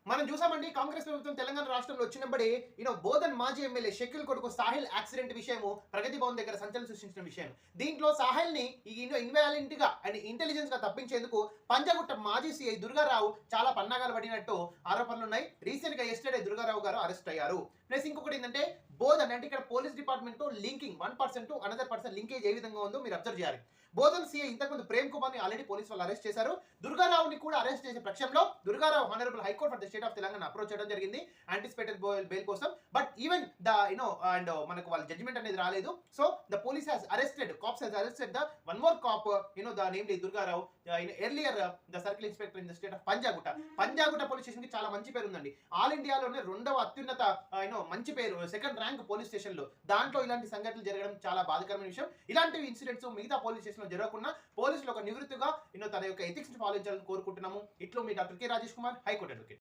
మనం చూసామండి కాంగ్రెస్ ప్రభుత్వం తెలంగాణ రాష్ట్రంలో వచ్చినప్పుడే బోధన్ మాజీ ఎమ్మెల్యే షకీల్ కొడుకు సాహిల్ యాక్సిడెంట్ విషయము ప్రగతి భవన్ దగ్గర సంచలనం సృష్టించిన విషయం. దీంట్లో సాహిల్ ని ఇన్వాలిడ్ గా అండ్ ఇంటెలిజెన్స్ గా తప్పించేందుకు పంజాగుట్ట మాజీ సీఐ దుర్గారావు చాలా పన్నాగాలు పడినట్టు ఆరోపణలు ఉన్నాయి. రీసెంట్ గా ఎస్టర్డే దుర్గారావు గారు అరెస్ట్ అయ్యారు. ప్లస్ ఇంకొకటి ఏంటంటే బోధన్ అంటే ఇక్కడ police department linking 1% to another person linkage ఏ విధంగా ఉందో మీరు అబ్జర్వ్ చేయాలి. బోధన్ సీఐ ఇంతకుముందు ప్రేమ్ కుమార్ ని ఆల్రెడీ పోలీసు వాళ్ళు అరెస్ట్ చేశారు. దుర్గారావుని కూడా అరెస్ట్ చేసే పక్షంలో Durgarao honourable high court for the state of Telangana approach చేయడం జరిగింది యాంటిసిపేటెడ్ బెయిల్ కోసం. బట్ ఈవెన్ ద అండ్ మనకు వాళ్ళ జడ్జిమెంట్ అనేది రాలేదు. So the police has arrested the one more cop the namely Durgarao earlier the circle inspector in the state of Panjagutta police station కి చాలా మంచి పేరు ఉందండి. ఆల్ ఇండియాలోనే రెండవ అత్యున్నత మంచి పేరు, సెకండ్ ర్యాంక్ పోలీస్ స్టేషన్ లో. దాంట్లో ఇలాంటి సంఘటనలు జరగడం చాలా బాధాకరమైన విషయం. ఇలాంటి ఇన్సిడెంట్స్ మిగతా పోలీస్ స్టేషన్ లో జరగకుండా పోలీసులు ఒక నివృత్తిగా తన యొక్క ఎథిక్స్ ఫాలో చేయాలని కోరుకుంటున్నాము. ఇట్లో మీ doctor K Rajesh Kumar, high court advocate.